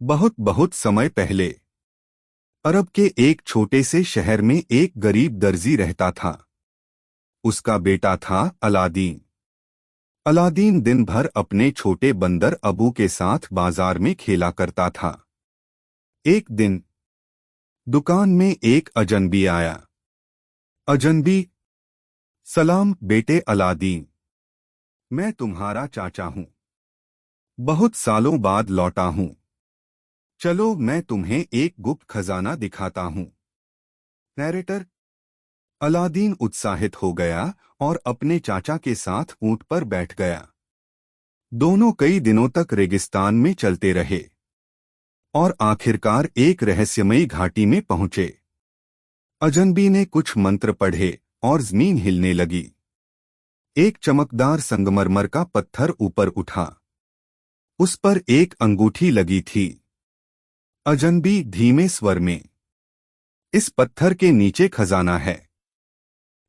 बहुत बहुत समय पहले अरब के एक छोटे से शहर में एक गरीब दर्जी रहता था। उसका बेटा था अलादीन। अलादीन दिन भर अपने छोटे बंदर अबू के साथ बाजार में खेला करता था। एक दिन दुकान में एक अजनबी आया। अजनबी, सलाम बेटे अलादीन, मैं तुम्हारा चाचा हूँ। बहुत सालों बाद लौटा हूँ। चलो मैं तुम्हें एक गुप्त खजाना दिखाता हूँ। नैरेटर। अलादीन उत्साहित हो गया और अपने चाचा के साथ ऊंट पर बैठ गया। दोनों कई दिनों तक रेगिस्तान में चलते रहे और आखिरकार एक रहस्यमयी घाटी में पहुंचे। अजनबी ने कुछ मंत्र पढ़े और जमीन हिलने लगी। एक चमकदार संगमरमर का पत्थर ऊपर उठा। उस पर एक अंगूठी लगी थी। अजनबी धीमे स्वर में, इस पत्थर के नीचे खजाना है।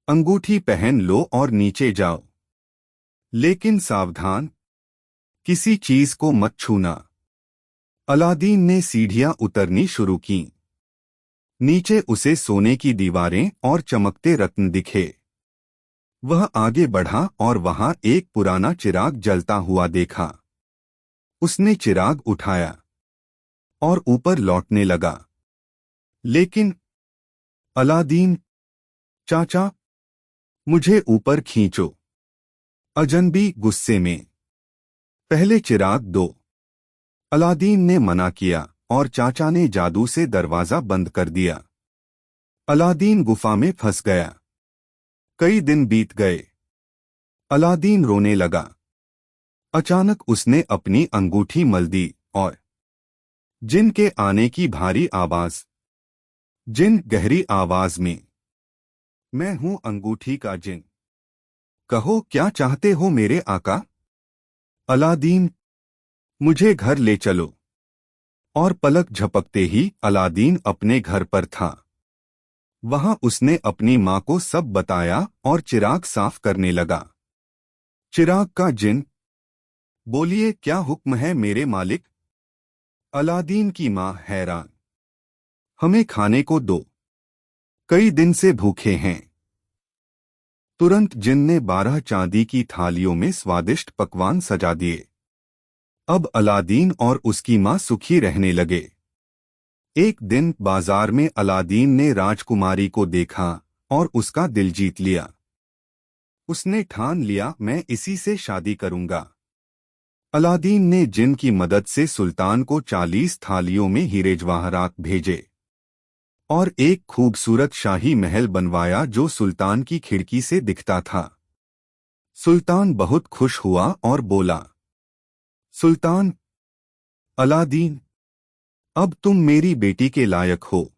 अंगूठी पहन लो और नीचे जाओ। लेकिन सावधान, किसी चीज को मत छूना। अलादीन ने सीढ़ियां उतरनी शुरू की। नीचे उसे सोने की दीवारें और चमकते रत्न दिखे। वह आगे बढ़ा और वहां एक पुराना चिराग जलता हुआ देखा। उसने चिराग उठाया और ऊपर लौटने लगा। लेकिन अलादीन, चाचा, मुझे ऊपर खींचो। अजनबी गुस्से में, पहले चिराग दो। अलादीन ने मना किया और चाचा ने जादू से दरवाजा बंद कर दिया। अलादीन गुफा में फंस गया। कई दिन बीत गए। अलादीन रोने लगा। अचानक उसने अपनी अंगूठी मल दी और जिन के आने की भारी आवाज। जिन गहरी आवाज में, मैं हूं अंगूठी का जिन। कहो क्या चाहते हो मेरे आका? अलादीन, मुझे घर ले चलो। और पलक झपकते ही अलादीन अपने घर पर था। वहां उसने अपनी मां को सब बताया और चिराग साफ करने लगा। चिराग का जिन, बोलिए क्या हुक्म है मेरे मालिक? अलादीन की मां हैरान, हमें खाने को दो, कई दिन से भूखे हैं। तुरंत जिन ने 12 चांदी की थालियों में स्वादिष्ट पकवान सजा दिए। अब अलादीन और उसकी मां सुखी रहने लगे। एक दिन बाजार में अलादीन ने राजकुमारी को देखा और उसका दिल जीत लिया। उसने ठान लिया, मैं इसी से शादी करूंगा। अलादीन ने जिन की मदद से सुल्तान को 40 थालियों में हीरे जवाहरात भेजे और एक खूबसूरत शाही महल बनवाया जो सुल्तान की खिड़की से दिखता था। सुल्तान बहुत खुश हुआ और बोला, सुल्तान, अलादीन, अब तुम मेरी बेटी के लायक हो।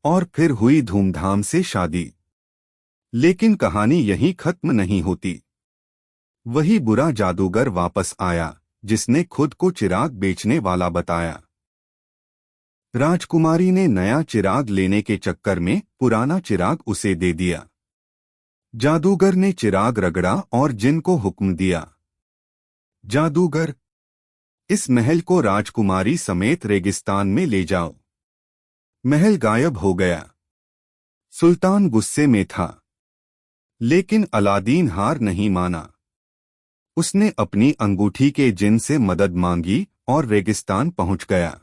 और फिर हुई धूमधाम से शादी। लेकिन कहानी यहीं खत्म नहीं होती। वही बुरा जादूगर वापस आया जिसने खुद को चिराग बेचने वाला बताया। राजकुमारी ने नया चिराग लेने के चक्कर में पुराना चिराग उसे दे दिया। जादूगर ने चिराग रगड़ा और जिन को हुक्म दिया, जादूगर, इस महल को राजकुमारी समेत रेगिस्तान में ले जाओ। महल गायब हो गया। सुल्तान गुस्से में था, लेकिन अलादीन हार नहीं माना। उसने अपनी अंगूठी के जिन से मदद मांगी और रेगिस्तान पहुंच गया।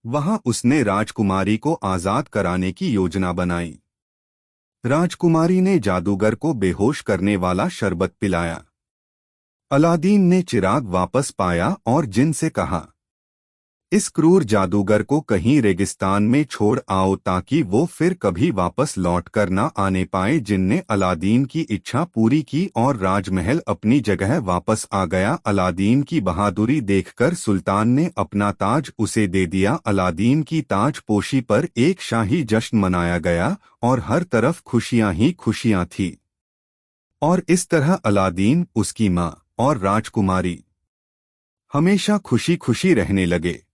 वहां उसने राजकुमारी को आजाद कराने की योजना बनाई। राजकुमारी ने जादूगर को बेहोश करने वाला शरबत पिलाया। अलादीन ने चिराग वापस पाया और जिन से कहा, इस क्रूर जादूगर को कहीं रेगिस्तान में छोड़ आओ ताकि वो फिर कभी वापस लौट कर न आने पाए। जिन ने अलादीन की इच्छा पूरी की और राजमहल अपनी जगह वापस आ गया। अलादीन की बहादुरी देखकर सुल्तान ने अपना ताज उसे दे दिया। अलादीन की ताजपोशी पर एक शाही जश्न मनाया गया और हर तरफ खुशियां ही खुशियां थी। और इस तरह अलादीन, उसकी मां और राजकुमारी हमेशा खुशी खुशी रहने लगे।